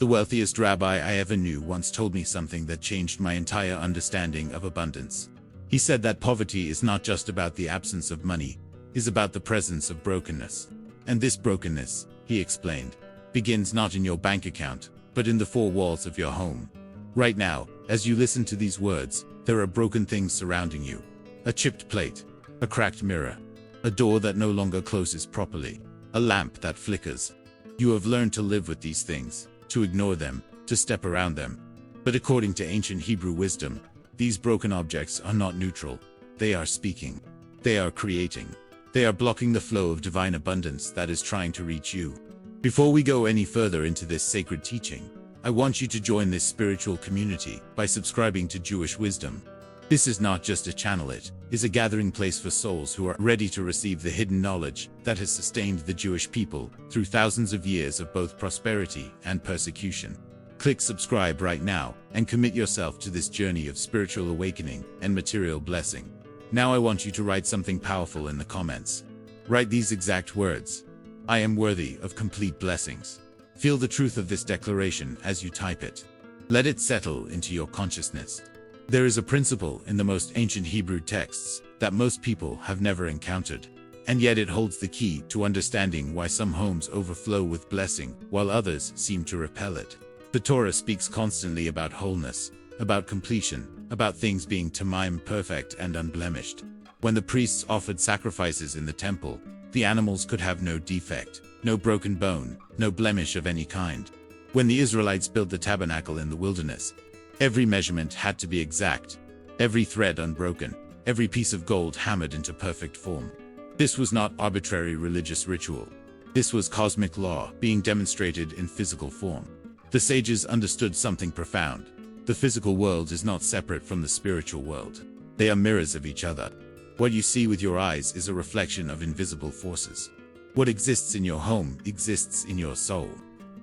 The wealthiest rabbi I ever knew once told me something that changed my entire understanding of abundance. He said that poverty is not just about the absence of money, it's about the presence of brokenness. And this brokenness, he explained, begins not in your bank account, but in the four walls of your home. Right now, as you listen to these words, there are broken things surrounding you. A chipped plate, a cracked mirror, a door that no longer closes properly, a lamp that flickers. You have learned to live with these things, to ignore them, to step around them. But according to ancient Hebrew wisdom, these broken objects are not neutral. They are speaking. They are creating. They are blocking the flow of divine abundance that is trying to reach you. Before we go any further into this sacred teaching, I want you to join this spiritual community by subscribing to Jewish Wisdom. This is not just a channel, it is a gathering place for souls who are ready to receive the hidden knowledge that has sustained the Jewish people through thousands of years of both prosperity and persecution. Click subscribe right now and commit yourself to this journey of spiritual awakening and material blessing. Now I want you to write something powerful in the comments. Write these exact words: I am worthy of complete blessings. Feel the truth of this declaration as you type it. Let it settle into your consciousness. There is a principle in the most ancient Hebrew texts that most people have never encountered, and yet it holds the key to understanding why some homes overflow with blessing while others seem to repel it. The Torah speaks constantly about wholeness, about completion, about things being tamim, perfect and unblemished. When the priests offered sacrifices in the temple, the animals could have no defect, no broken bone, no blemish of any kind. When the Israelites built the tabernacle in the wilderness, every measurement had to be exact, every thread unbroken, every piece of gold hammered into perfect form. This was not arbitrary religious ritual. This was cosmic law being demonstrated in physical form. The sages understood something profound. The physical world is not separate from the spiritual world. They are mirrors of each other. What you see with your eyes is a reflection of invisible forces. What exists in your home exists in your soul.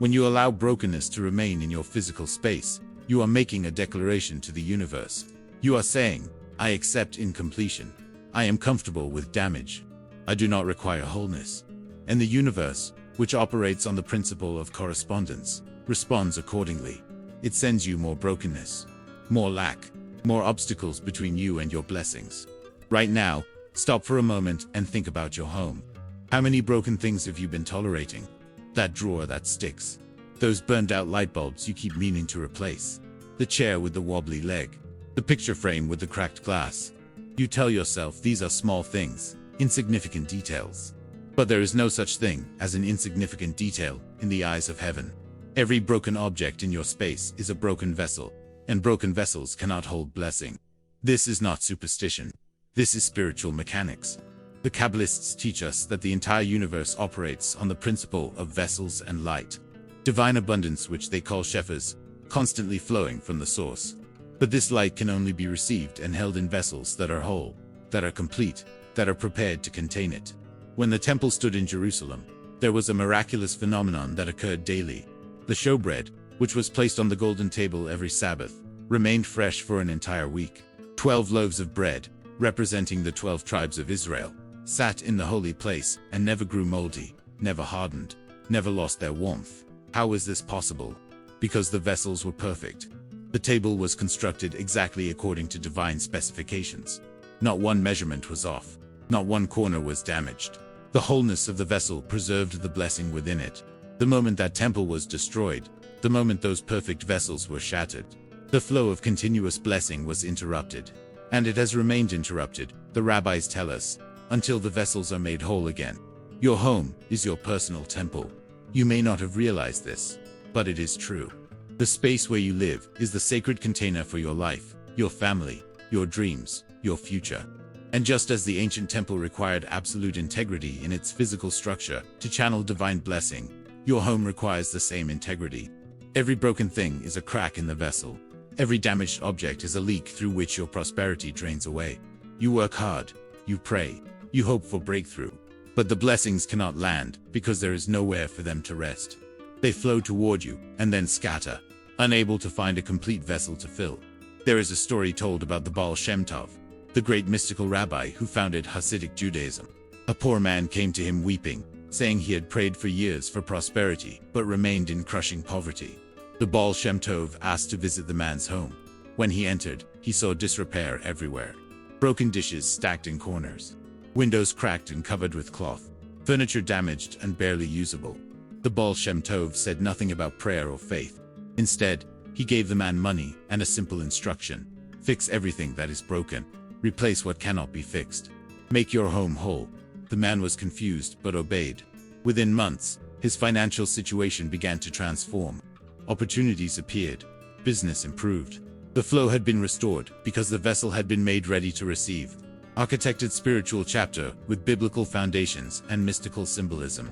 When you allow brokenness to remain in your physical space, you are making a declaration to the universe. You are saying, I accept incompletion. I am comfortable with damage. I do not require wholeness. And the universe, which operates on the principle of correspondence, responds accordingly. It sends you more brokenness, more lack, more obstacles between you and your blessings. Right now, stop for a moment and think about your home. How many broken things have you been tolerating? That drawer that sticks. Those burned out light bulbs you keep meaning to replace. The chair with the wobbly leg. The picture frame with the cracked glass. You tell yourself these are small things, insignificant details. But there is no such thing as an insignificant detail in the eyes of heaven. Every broken object in your space is a broken vessel, and broken vessels cannot hold blessing. This is not superstition. This is spiritual mechanics. The Kabbalists teach us that the entire universe operates on the principle of vessels and light. Divine abundance, which they call shefas, constantly flowing from the source. But this light can only be received and held in vessels that are whole, that are complete, that are prepared to contain it. When the temple stood in Jerusalem, there was a miraculous phenomenon that occurred daily. The showbread, which was placed on the golden table every Sabbath, remained fresh for an entire week. 12 loaves of bread, representing the 12 tribes of Israel, sat in the holy place and never grew moldy, never hardened, never lost their warmth. How was this possible? Because the vessels were perfect. The table was constructed exactly according to divine specifications. Not one measurement was off. Not one corner was damaged. The wholeness of the vessel preserved the blessing within it. The moment that temple was destroyed, the moment those perfect vessels were shattered, the flow of continuous blessing was interrupted. And it has remained interrupted, the rabbis tell us, until the vessels are made whole again. Your home is your personal temple. You may not have realized this, but it is true. The space where you live is the sacred container for your life, your family, your dreams, your future. And just as the ancient temple required absolute integrity in its physical structure to channel divine blessing, your home requires the same integrity. Every broken thing is a crack in the vessel. Every damaged object is a leak through which your prosperity drains away. You work hard, you pray, you hope for breakthrough. But the blessings cannot land because there is nowhere for them to rest. They flow toward you and then scatter, unable to find a complete vessel to fill. There is a story told about the Bal Shem Tov, the great mystical rabbi who founded Hasidic Judaism. A poor man came to him weeping, saying he had prayed for years for prosperity but remained in crushing poverty. The Bal Shem Tov asked to visit the man's home. When he entered, he saw disrepair everywhere. Broken dishes stacked in corners. Windows cracked and covered with cloth. Furniture damaged and barely usable. The Bal Shem Tov said nothing about prayer or faith. Instead, he gave the man money and a simple instruction. Fix everything that is broken. Replace what cannot be fixed. Make your home whole. The man was confused but obeyed. Within months, his financial situation began to transform. Opportunities appeared. Business improved. The flow had been restored because the vessel had been made ready to receive. Architected spiritual chapter with biblical foundations and mystical symbolism.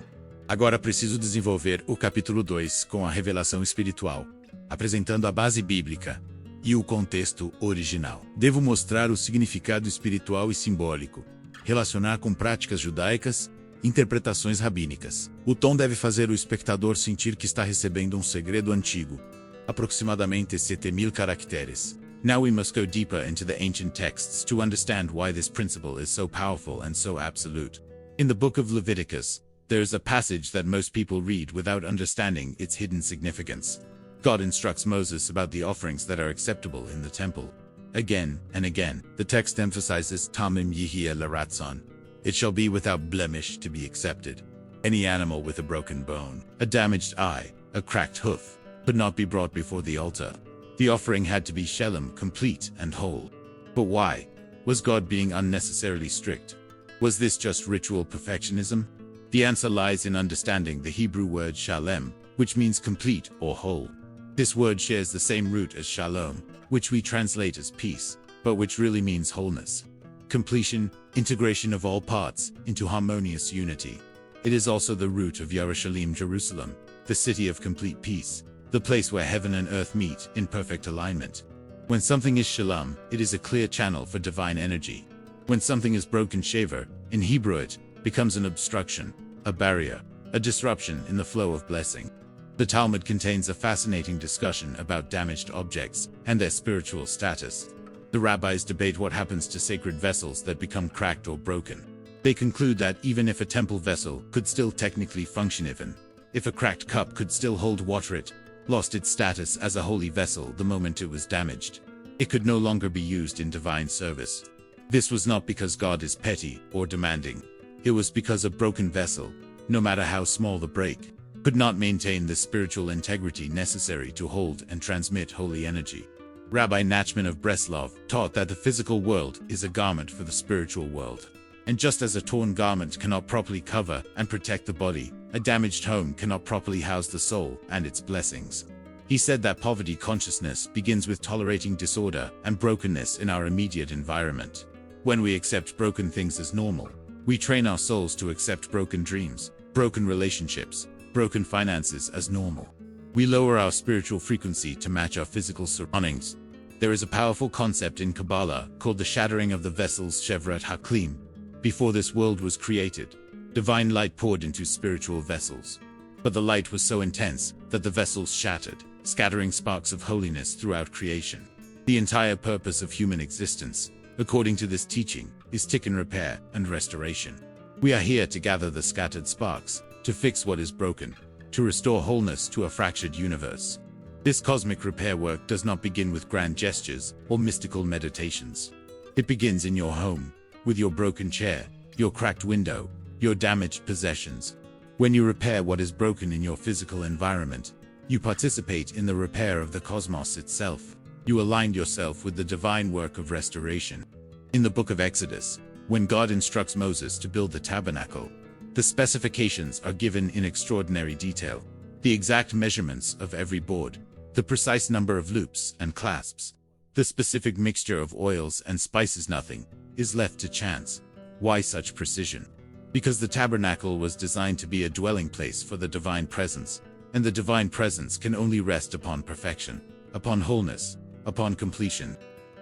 Agora preciso desenvolver o capítulo 2 com a revelação espiritual, apresentando a base bíblica e o contexto original. Devo mostrar o significado espiritual e simbólico, relacionar com práticas judaicas, interpretações rabínicas. O tom deve fazer o espectador sentir que está recebendo um segredo antigo, aproximadamente 7,000 caracteres. Now we must go deeper into the ancient texts to understand why this principle is so powerful and so absolute. In the book of Leviticus, there is a passage that most people read without understanding its hidden significance. God instructs Moses about the offerings that are acceptable in the temple. Again and again, the text emphasizes Tamim Yihia Laratzon. It shall be without blemish to be accepted. Any animal with a broken bone, a damaged eye, a cracked hoof, could not be brought before the altar. The offering had to be shalom, complete and whole. But why? Was God being unnecessarily strict? Was this just ritual perfectionism? The answer lies in understanding the Hebrew word shalem, which means complete or whole. This word shares the same root as shalom, which we translate as peace, but which really means wholeness. Completion, integration of all parts into harmonious unity. It is also the root of Yerushalayim, Jerusalem, the city of complete peace, the place where heaven and earth meet in perfect alignment. When something is shalom, it is a clear channel for divine energy. When something is broken, shaver, in Hebrew it becomes an obstruction, a barrier, a disruption in the flow of blessing. The Talmud contains a fascinating discussion about damaged objects and their spiritual status. The rabbis debate what happens to sacred vessels that become cracked or broken. They conclude that even if a temple vessel could still technically function, even if a cracked cup could still hold water, it lost its status as a holy vessel the moment it was damaged. It could no longer be used in divine service. This was not because God is petty or demanding. It was because a broken vessel, no matter how small the break, could not maintain the spiritual integrity necessary to hold and transmit holy energy. Rabbi Nachman of Breslov taught that the physical world is a garment for the spiritual world. And just as a torn garment cannot properly cover and protect the body, a damaged home cannot properly house the soul and its blessings. He said that poverty consciousness begins with tolerating disorder and brokenness in our immediate environment. When we accept broken things as normal, we train our souls to accept broken dreams, broken relationships, broken finances as normal. We lower our spiritual frequency to match our physical surroundings. There is a powerful concept in Kabbalah called the shattering of the vessel's Shevrat HaKlim. Before this world was created, divine light poured into spiritual vessels. But the light was so intense that the vessels shattered, scattering sparks of holiness throughout creation. The entire purpose of human existence, according to this teaching, is tikkun, repair and restoration. We are here to gather the scattered sparks, to fix what is broken, to restore wholeness to a fractured universe. This cosmic repair work does not begin with grand gestures or mystical meditations. It begins in your home, with your broken chair, your cracked window, your damaged possessions. When you repair what is broken in your physical environment, you participate in the repair of the cosmos itself. You aligned yourself with the divine work of restoration. In the book of Exodus, when God instructs Moses to build the tabernacle, the specifications are given in extraordinary detail. The exact measurements of every board, the precise number of loops and clasps, the specific mixture of oils and spices. Nothing is left to chance. Why such precision? Because the tabernacle was designed to be a dwelling place for the divine presence, and the divine presence can only rest upon perfection, upon wholeness, upon completion.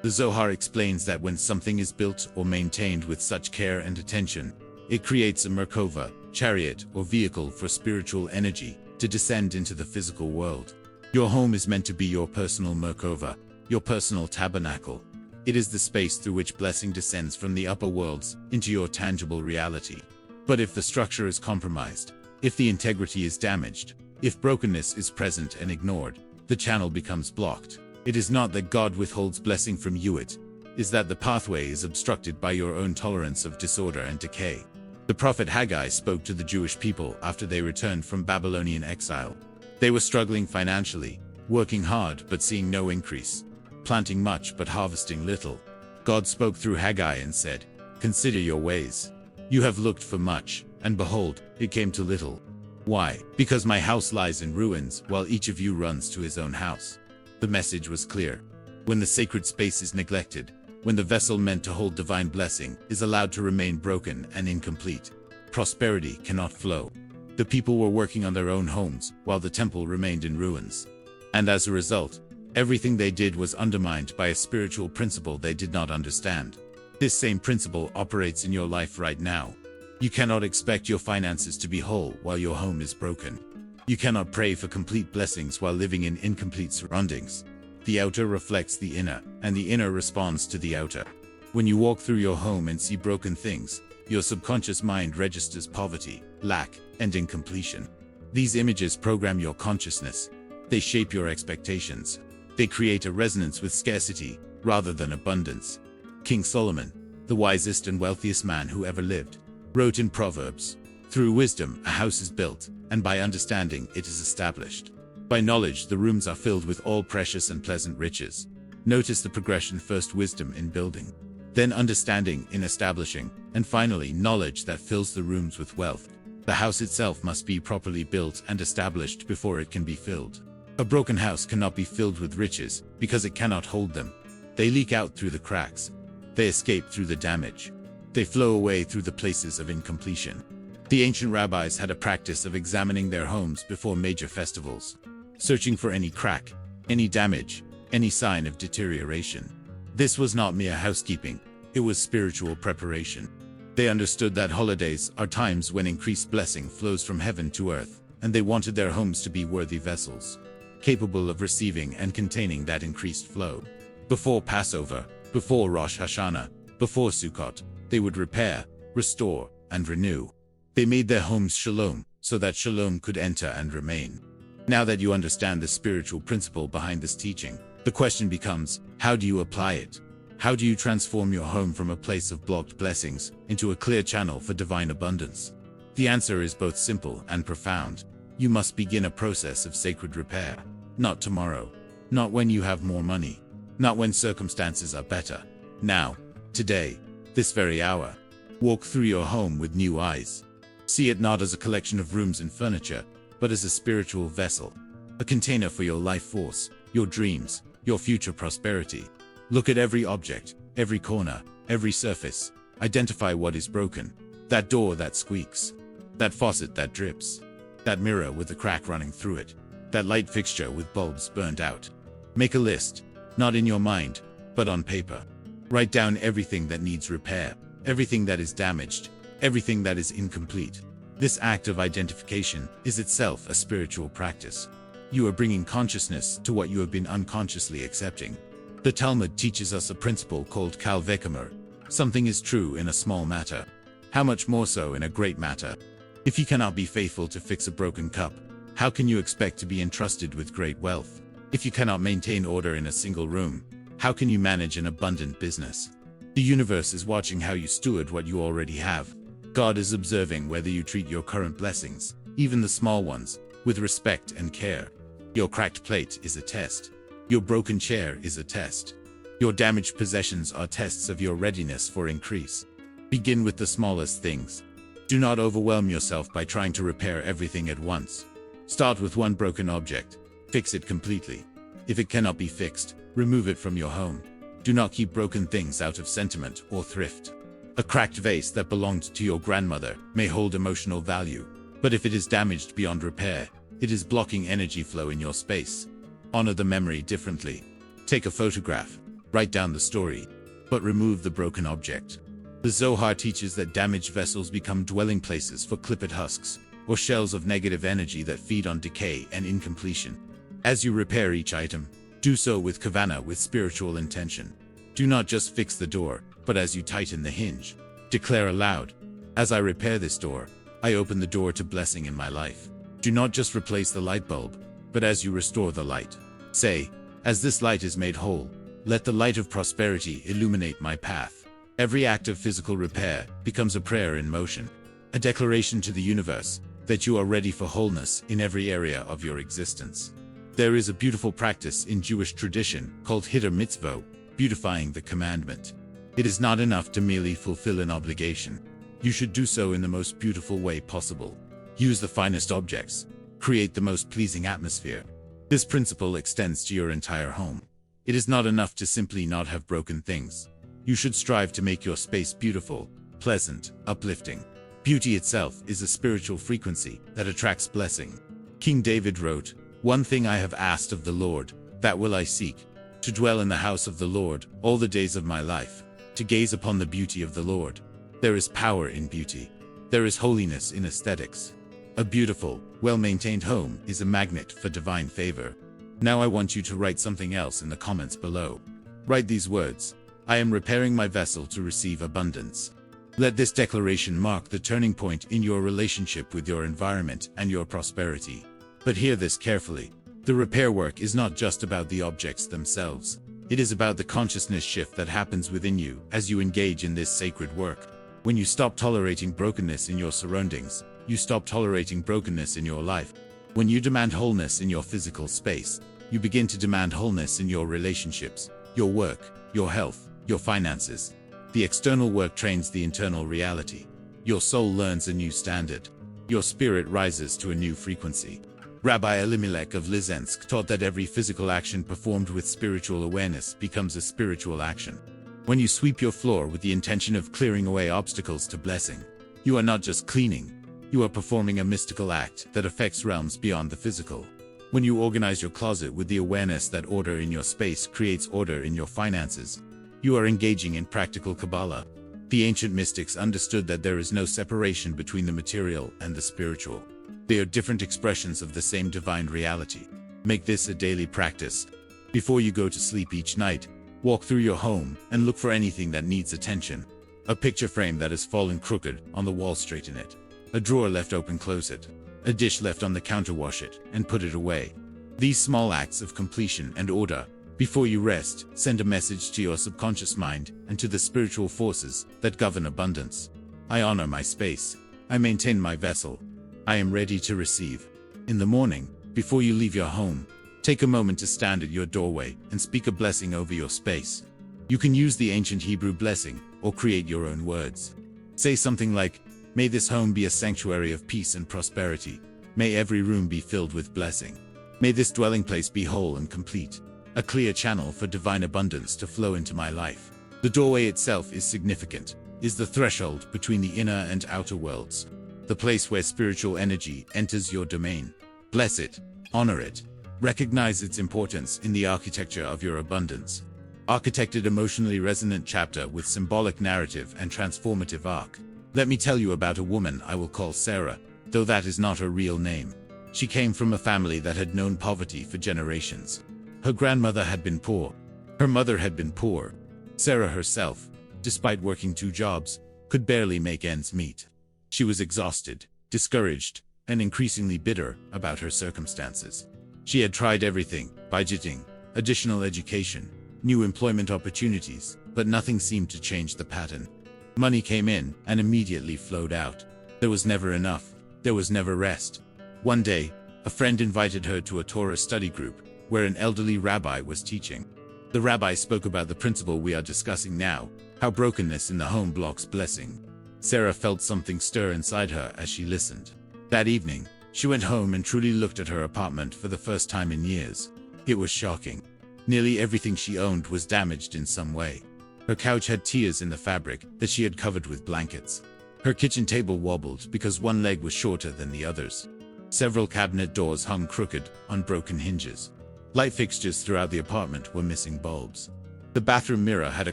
The Zohar explains that when something is built or maintained with such care and attention, it creates a Merkava, chariot or vehicle for spiritual energy to descend into the physical world. Your home is meant to be your personal Merkava, your personal tabernacle. It is the space through which blessing descends from the upper worlds into your tangible reality. But if the structure is compromised, if the integrity is damaged, if brokenness is present and ignored, the channel becomes blocked. It is not that God withholds blessing from you, it is that the pathway is obstructed by your own tolerance of disorder and decay. The prophet Haggai spoke to the Jewish people after they returned from Babylonian exile. They were struggling financially, working hard but seeing no increase, planting much but harvesting little. God spoke through Haggai and said, "Consider your ways. You have looked for much, and behold, it came to little. Why? Because my house lies in ruins, while each of you runs to his own house." The message was clear. When the sacred space is neglected, when the vessel meant to hold divine blessing is allowed to remain broken and incomplete, prosperity cannot flow. The people were working on their own homes, while the temple remained in ruins. And as a result, everything they did was undermined by a spiritual principle they did not understand. This same principle operates in your life right now. You cannot expect your finances to be whole while your home is broken. You cannot pray for complete blessings while living in incomplete surroundings. The outer reflects the inner, and the inner responds to the outer. When you walk through your home and see broken things, your subconscious mind registers poverty, lack, and incompletion. These images program your consciousness. They shape your expectations. They create a resonance with scarcity, rather than abundance. King Solomon, the wisest and wealthiest man who ever lived, wrote in Proverbs, "Through wisdom a house is built, and by understanding it is established. By knowledge the rooms are filled with all precious and pleasant riches." Notice the progression: first wisdom in building, then understanding in establishing, and finally knowledge that fills the rooms with wealth. The house itself must be properly built and established before it can be filled. A broken house cannot be filled with riches, because it cannot hold them. They leak out through the cracks. They escape through the damage. They flow away through the places of incompletion. The ancient rabbis had a practice of examining their homes before major festivals, searching for any crack, any damage, any sign of deterioration. This was not mere housekeeping, it was spiritual preparation. They understood that holidays are times when increased blessing flows from heaven to earth, and they wanted their homes to be worthy vessels, capable of receiving and containing that increased flow. Before Passover, before Rosh Hashanah, before Sukkot, they would repair, restore, and renew. They made their homes shalom, so that shalom could enter and remain. Now that you understand the spiritual principle behind this teaching, the question becomes, how do you apply it? How do you transform your home from a place of blocked blessings into a clear channel for divine abundance? The answer is both simple and profound. You must begin a process of sacred repair. Not tomorrow. Not when you have more money. Not when circumstances are better. Now. Today. This very hour. Walk through your home with new eyes. See it not as a collection of rooms and furniture, but as a spiritual vessel. A container for your life force, your dreams, your future prosperity. Look at every object, every corner, every surface. Identify what is broken. That door that squeaks. That faucet that drips. That mirror with a crack running through it. That light fixture with bulbs burned out. Make a list, not in your mind, but on paper. Write down everything that needs repair, everything that is damaged, everything that is incomplete. This act of identification is itself a spiritual practice. You are bringing consciousness to what you have been unconsciously accepting. The Talmud teaches us a principle called kal v'chomer. Something is true in a small matter. How much more so in a great matter? If you cannot be faithful to fix a broken cup, how can you expect to be entrusted with great wealth? If you cannot maintain order in a single room, how can you manage an abundant business? The universe is watching how you steward what you already have. God is observing whether you treat your current blessings, even the small ones, with respect and care. Your cracked plate is a test. Your broken chair is a test. Your damaged possessions are tests of your readiness for increase. Begin with the smallest things. Do not overwhelm yourself by trying to repair everything at once. Start with one broken object. Fix it completely. If it cannot be fixed, remove it from your home. Do not keep broken things out of sentiment or thrift. A cracked vase that belonged to your grandmother may hold emotional value, but if it is damaged beyond repair, it is blocking energy flow in your space. Honor the memory differently. Take a photograph, write down the story, but remove the broken object. The Zohar teaches that damaged vessels become dwelling places for clipped husks, or shells of negative energy that feed on decay and incompletion. As you repair each item, do so with kavanah, with spiritual intention. Do not just fix the door, but as you tighten the hinge, declare aloud, "As I repair this door, I open the door to blessing in my life." Do not just replace the light bulb, but as you restore the light, Say, as this light is made whole, let the light of prosperity illuminate my path. Every act of physical repair becomes a prayer in motion, a declaration to the universe that you are ready for wholeness in every area of your existence. There is a beautiful practice in Jewish tradition called Hitter Mitzvot, beautifying the commandment. It is not enough to merely fulfill an obligation. You should do so in the most beautiful way possible. Use the finest objects. Create the most pleasing atmosphere. This principle extends to your entire home. It is not enough to simply not have broken things. You should strive to make your space beautiful, pleasant, uplifting. Beauty itself is a spiritual frequency that attracts blessing. King David wrote, "One thing I have asked of the Lord, that will I seek, to dwell in the house of the Lord all the days of my life, to gaze upon the beauty of the Lord." There is power in beauty. There is holiness in aesthetics. A beautiful, well-maintained home is a magnet for divine favor. Now I want you to write something else in the comments below. Write these words: I am repairing my vessel to receive abundance. Let this declaration mark the turning point in your relationship with your environment and your prosperity. But hear this carefully. The repair work is not just about the objects themselves. It is about the consciousness shift that happens within you as you engage in this sacred work. When you stop tolerating brokenness in your surroundings, you stop tolerating brokenness in your life. When you demand wholeness in your physical space, you begin to demand wholeness in your relationships, your work, your health, your finances. The external work trains the internal reality. Your soul learns a new standard. Your spirit rises to a new frequency. Rabbi Elimelech of Lizensk taught that every physical action performed with spiritual awareness becomes a spiritual action. When you sweep your floor with the intention of clearing away obstacles to blessing, you are not just cleaning, you are performing a mystical act that affects realms beyond the physical. When you organize your closet with the awareness that order in your space creates order in your finances, you are engaging in practical Kabbalah. The ancient mystics understood that there is no separation between the material and the spiritual. They are different expressions of the same divine reality. Make this a daily practice. Before you go to sleep each night, walk through your home and look for anything that needs attention. A picture frame that has fallen crooked on the wall, straighten it. A drawer left open, close it. A dish left on the counter, wash it and put it away. These small acts of completion and order, before you rest, send a message to your subconscious mind and to the spiritual forces that govern abundance. I honor my space. I maintain my vessel. I am ready to receive. In the morning, before you leave your home, take a moment to stand at your doorway and speak a blessing over your space. You can use the ancient Hebrew blessing or create your own words. Say something like, "May this home be a sanctuary of peace and prosperity. May every room be filled with blessing. May this dwelling place be whole and complete, a clear channel for divine abundance to flow into my life." The doorway itself is significant, is the threshold between the inner and outer worlds, the place where spiritual energy enters your domain. Bless it, honor it, recognize its importance in the architecture of your abundance. Architected emotionally resonant chapter with symbolic narrative and transformative arc. Let me tell you about a woman I will call Sarah, though that is not her real name. She came from a family that had known poverty for generations. Her grandmother had been poor. Her mother had been poor. Sarah herself, despite working 2 jobs, could barely make ends meet. She was exhausted, discouraged, and increasingly bitter about her circumstances. She had tried everything: budgeting, additional education, new employment opportunities, but nothing seemed to change the pattern. Money came in and immediately flowed out. There was never enough. There was never rest. One day, a friend invited her to a Torah study group, where an elderly rabbi was teaching. The rabbi spoke about the principle we are discussing now, how brokenness in the home blocks blessing. Sarah felt something stir inside her as she listened. That evening, she went home and truly looked at her apartment for the first time in years. It was shocking. Nearly everything she owned was damaged in some way. Her couch had tears in the fabric that she had covered with blankets. Her kitchen table wobbled because one leg was shorter than the others. Several cabinet doors hung crooked on broken hinges. Light fixtures throughout the apartment were missing bulbs. The bathroom mirror had a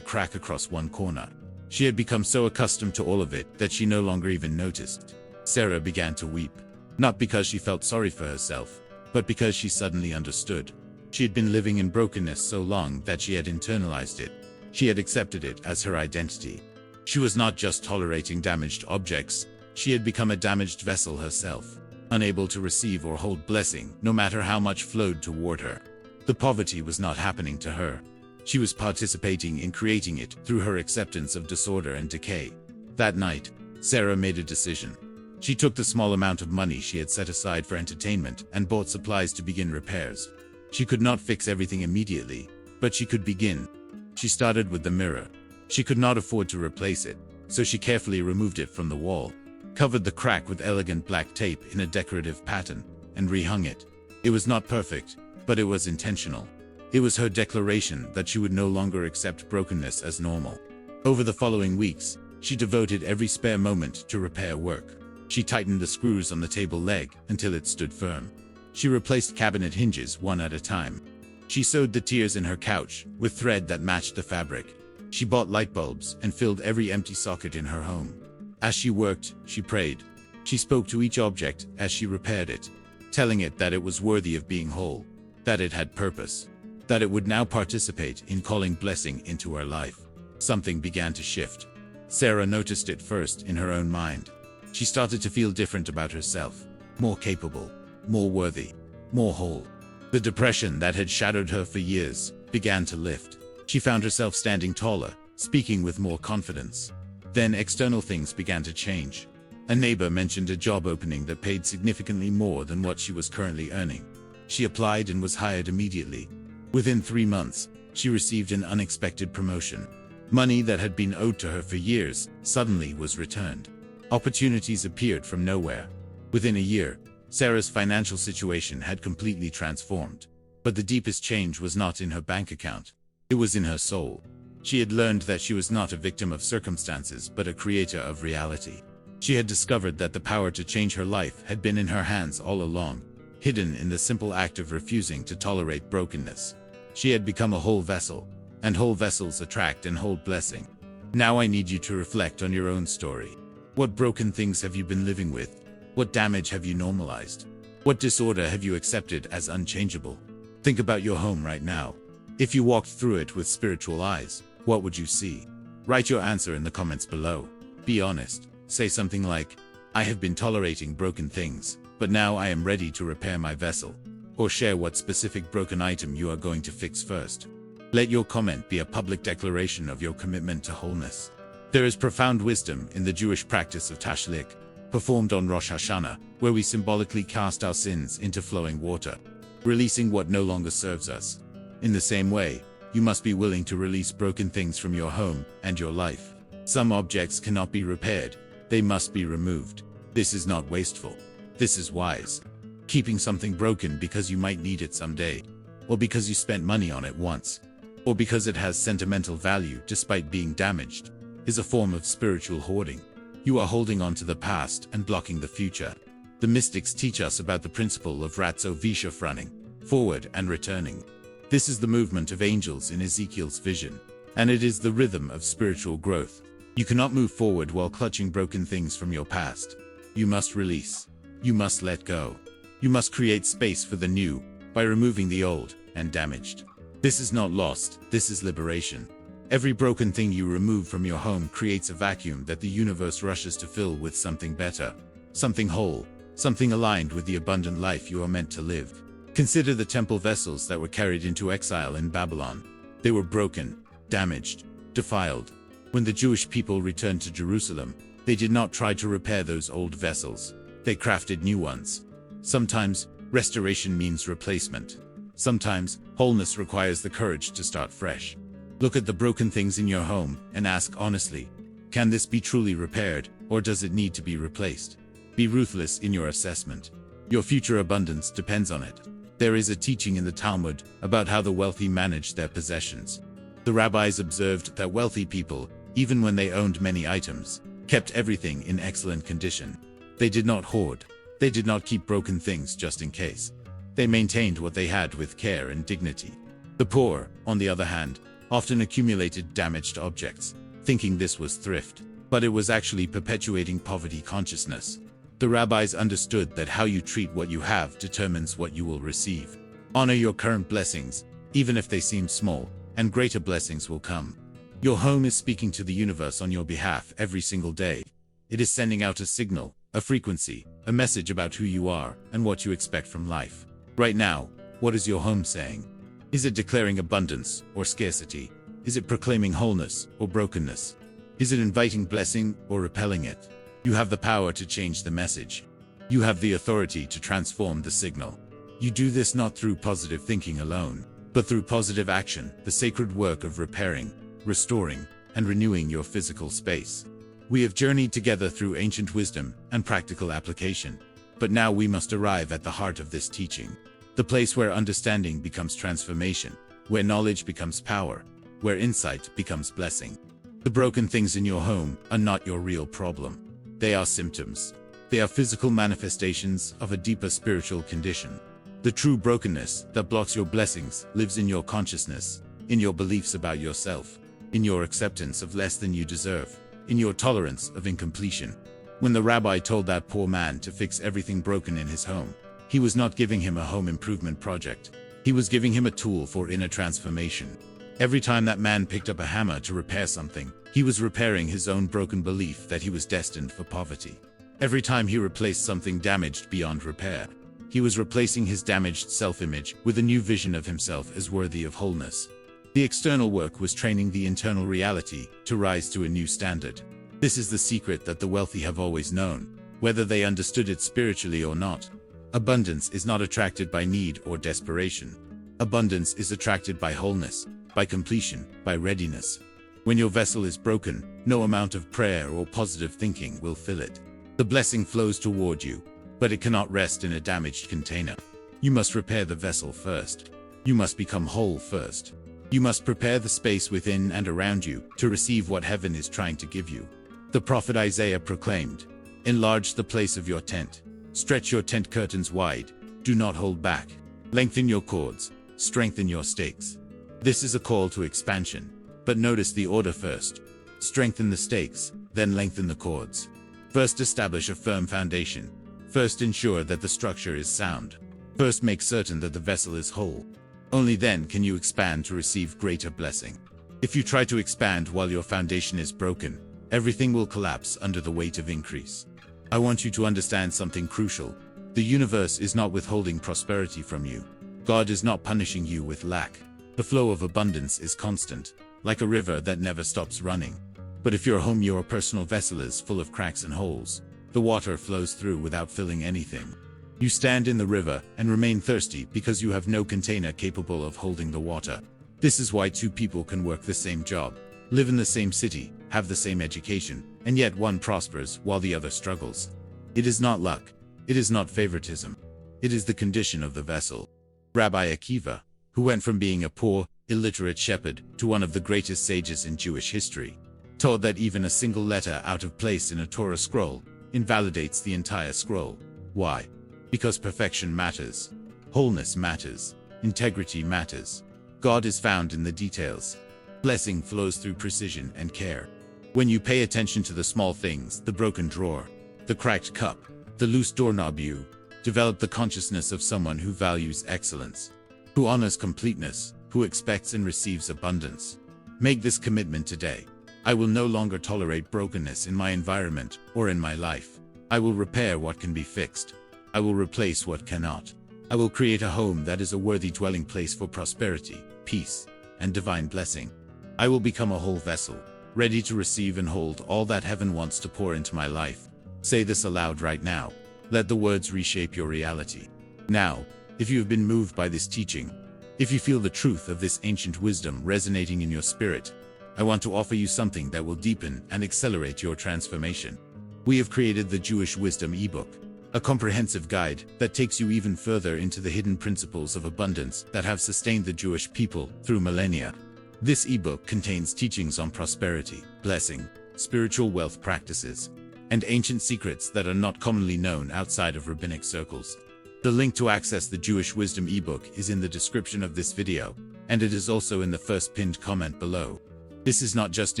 crack across one corner. She had become so accustomed to all of it that she no longer even noticed. Sarah began to weep, not because she felt sorry for herself, but because she suddenly understood. She had been living in brokenness so long that she had internalized it. She had accepted it as her identity. She was not just tolerating damaged objects, she had become a damaged vessel herself, unable to receive or hold blessing no matter how much flowed toward her. The poverty was not happening to her. She was participating in creating it through her acceptance of disorder and decay. That night, Sarah made a decision. She took the small amount of money she had set aside for entertainment and bought supplies to begin repairs. She could not fix everything immediately, but she could begin. She started with the mirror. She could not afford to replace it, so she carefully removed it from the wall, covered the crack with elegant black tape in a decorative pattern, and rehung it. It was not perfect, but it was intentional. It was her declaration that she would no longer accept brokenness as normal. Over the following weeks, she devoted every spare moment to repair work. She tightened the screws on the table leg until it stood firm. She replaced cabinet hinges one at a time. She sewed the tiers in her couch with thread that matched the fabric. She bought light bulbs and filled every empty socket in her home. As she worked, she prayed. She spoke to each object as she repaired it, telling it that it was worthy of being whole, that it had purpose, that it would now participate in calling blessing into her life. Something began to shift. Sarah noticed it first in her own mind. She started to feel different about herself, more capable, more worthy, more whole. The depression that had shadowed her for years began to lift. She found herself standing taller, speaking with more confidence. Then external things began to change. A neighbor mentioned a job opening that paid significantly more than what she was currently earning. She applied and was hired immediately. Within 3 months, she received an unexpected promotion. Money that had been owed to her for years suddenly was returned. Opportunities appeared from nowhere. Within a year, Sarah's financial situation had completely transformed. But the deepest change was not in her bank account. It was in her soul. She had learned that she was not a victim of circumstances but a creator of reality. She had discovered that the power to change her life had been in her hands all along, hidden in the simple act of refusing to tolerate brokenness. She had become a whole vessel, and whole vessels attract and hold blessing. Now I need you to reflect on your own story. What broken things have you been living with? What damage have you normalized? What disorder have you accepted as unchangeable? Think about your home right now. If you walked through it with spiritual eyes, what would you see? Write your answer in the comments below. Be honest. Say something like, I have been tolerating broken things, but now I am ready to repair my vessel. Or share what specific broken item you are going to fix first. Let your comment be a public declaration of your commitment to wholeness. There is profound wisdom in the Jewish practice of tashlik, performed on Rosh Hashanah, where we symbolically cast our sins into flowing water, releasing what no longer serves us. In the same way, you must be willing to release broken things from your home and your life. Some objects cannot be repaired. They must be removed. This is not wasteful. This is wise. Keeping something broken because you might need it someday, or because you spent money on it once, or because it has sentimental value despite being damaged, is a form of spiritual hoarding. You are holding on to the past and blocking the future. The mystics teach us about the principle of ratzo v'shuf, running forward and returning. This is the movement of angels in Ezekiel's vision, and it is the rhythm of spiritual growth. You cannot move forward while clutching broken things from your past. You must release. You must let go. You must create space for the new by removing the old and damaged. This is not lost, this is liberation. Every broken thing you remove from your home creates a vacuum that the universe rushes to fill with something better, something whole, something aligned with the abundant life you are meant to live. Consider the temple vessels that were carried into exile in Babylon. They were broken, damaged, defiled. When the Jewish people returned to Jerusalem, they did not try to repair those old vessels. They crafted new ones. Sometimes, restoration means replacement. Sometimes, wholeness requires the courage to start fresh. Look at the broken things in your home and ask honestly, can this be truly repaired, or does it need to be replaced? Be ruthless in your assessment. Your future abundance depends on it. There is a teaching in the Talmud about how the wealthy managed their possessions. The rabbis observed that wealthy people, even when they owned many items, kept everything in excellent condition. They did not hoard. They did not keep broken things just in case. They maintained what they had with care and dignity. The poor, on the other hand, often accumulated damaged objects, thinking this was thrift, but it was actually perpetuating poverty consciousness. The rabbis understood that how you treat what you have determines what you will receive. Honor your current blessings, even if they seem small, and greater blessings will come. Your home is speaking to the universe on your behalf every single day. It is sending out a signal, a frequency, a message about who you are and what you expect from life. Right now, what is your home saying? Is it declaring abundance or scarcity? Is it proclaiming wholeness or brokenness? Is it inviting blessing or repelling it? You have the power to change the message. You have the authority to transform the signal. You do this not through positive thinking alone, but through positive action, the sacred work of repairing, restoring, and renewing your physical space. We have journeyed together through ancient wisdom and practical application, but now we must arrive at the heart of this teaching, the place where understanding becomes transformation, where knowledge becomes power, where insight becomes blessing. The broken things in your home are not your real problem. They are symptoms. They are physical manifestations of a deeper spiritual condition. The true brokenness that blocks your blessings lives in your consciousness, in your beliefs about yourself, in your acceptance of less than you deserve, in your tolerance of incompletion. When the rabbi told that poor man to fix everything broken in his home, he was not giving him a home improvement project. He was giving him a tool for inner transformation. Every time that man picked up a hammer to repair something, he was repairing his own broken belief that he was destined for poverty. Every time he replaced something damaged beyond repair, he was replacing his damaged self-image with a new vision of himself as worthy of wholeness. The external work was training the internal reality to rise to a new standard. This is the secret that the wealthy have always known, whether they understood it spiritually or not. Abundance is not attracted by need or desperation. Abundance is attracted by wholeness, by completion, by readiness. When your vessel is broken, no amount of prayer or positive thinking will fill it. The blessing flows toward you, but it cannot rest in a damaged container. You must repair the vessel first. You must become whole first. You must prepare the space within and around you to receive what heaven is trying to give you. The prophet Isaiah proclaimed, "Enlarge the place of your tent. Stretch your tent curtains wide. Do not hold back. Lengthen your cords. Strengthen your stakes." This is a call to expansion. But notice the order first. Strengthen the stakes, then lengthen the cords. First establish a firm foundation. First ensure that the structure is sound. First make certain that the vessel is whole. Only then can you expand to receive greater blessing. If you try to expand while your foundation is broken, everything will collapse under the weight of increase. I want you to understand something crucial. The universe is not withholding prosperity from you. God is not punishing you with lack. The flow of abundance is constant, like a river that never stops running. But if your home, your personal vessel is full of cracks and holes, the water flows through without filling anything. You stand in the river and remain thirsty because you have no container capable of holding the water. This is why two people can work the same job, live in the same city, have the same education, and yet one prospers while the other struggles. It is not luck. It is not favoritism. It is the condition of the vessel. Rabbi Akiva, who went from being a poor, illiterate shepherd to one of the greatest sages in Jewish history, taught that even a single letter out of place in a Torah scroll invalidates the entire scroll. Why? Because perfection matters. Wholeness matters. Integrity matters. God is found in the details. Blessing flows through precision and care. When you pay attention to the small things, the broken drawer, the cracked cup, the loose doorknob, you develop the consciousness of someone who values excellence, who honors completeness, who expects and receives abundance. Make this commitment today. I will no longer tolerate brokenness in my environment or in my life. I will repair what can be fixed. I will replace what cannot. I will create a home that is a worthy dwelling place for prosperity, peace, and divine blessing. I will become a whole vessel, ready to receive and hold all that heaven wants to pour into my life. Say this aloud right now. Let the words reshape your reality. Now, if you have been moved by this teaching, if you feel the truth of this ancient wisdom resonating in your spirit, I want to offer you something that will deepen and accelerate your transformation. We have created the Jewish Wisdom ebook, a comprehensive guide that takes you even further into the hidden principles of abundance that have sustained the Jewish people through millennia. This ebook contains teachings on prosperity, blessing, spiritual wealth practices, and ancient secrets that are not commonly known outside of rabbinic circles. The link to access the Jewish Wisdom ebook is in the description of this video, and it is also in the first pinned comment below. This is not just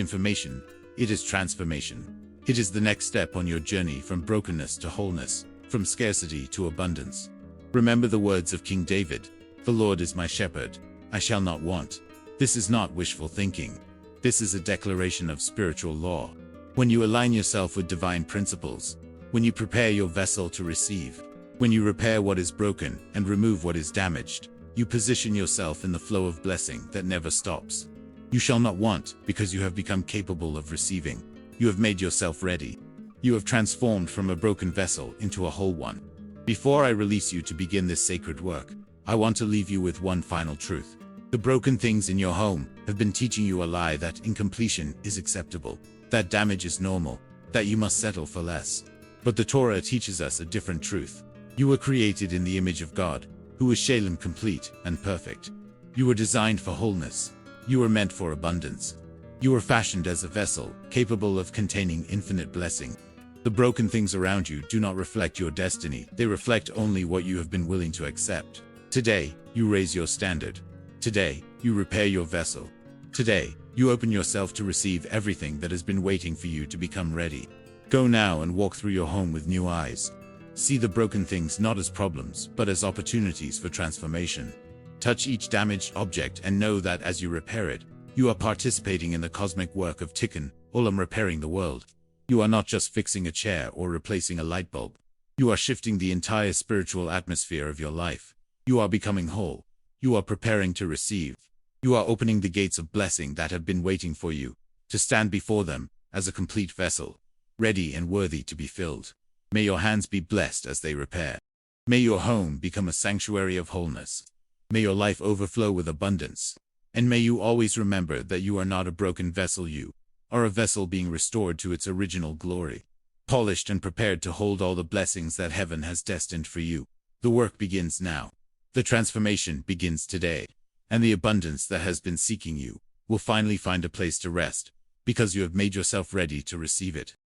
information, it is transformation. It is the next step on your journey from brokenness to wholeness, from scarcity to abundance. Remember the words of King David, "The Lord is my shepherd, I shall not want." This is not wishful thinking. This is a declaration of spiritual law. When you align yourself with divine principles, when you prepare your vessel to receive, when you repair what is broken and remove what is damaged, You position yourself in the flow of blessing that never stops. You shall not want, because you have become capable of receiving. You have made yourself ready. You have transformed from a broken vessel into a whole one. Before I release you to begin this sacred work, I want to leave you with one final truth. The broken things in your home have been teaching you a lie that incompletion is acceptable, that damage is normal, that you must settle for less. But the Torah teaches us a different truth. You were created in the image of God, who is Shalem, complete and perfect. You were designed for wholeness. You were meant for abundance. You were fashioned as a vessel, capable of containing infinite blessing. The broken things around you do not reflect your destiny, they reflect only what you have been willing to accept. Today, you raise your standard. Today, you repair your vessel. Today, you open yourself to receive everything that has been waiting for you to become ready. Go now and walk through your home with new eyes. See the broken things not as problems, but as opportunities for transformation. Touch each damaged object and know that as you repair it, you are participating in the cosmic work of Tikkun Olam, repairing the world. You are not just fixing a chair or replacing a light bulb. You are shifting the entire spiritual atmosphere of your life. You are becoming whole. You are preparing to receive. You are opening the gates of blessing that have been waiting for you, to stand before them as a complete vessel, ready and worthy to be filled. May your hands be blessed as they repair. May your home become a sanctuary of wholeness. May your life overflow with abundance. And may you always remember that you are not a broken vessel, you are a vessel being restored to its original glory, polished and prepared to hold all the blessings that heaven has destined for you. The work begins now. The transformation begins today. And the abundance that has been seeking you will finally find a place to rest, because you have made yourself ready to receive it.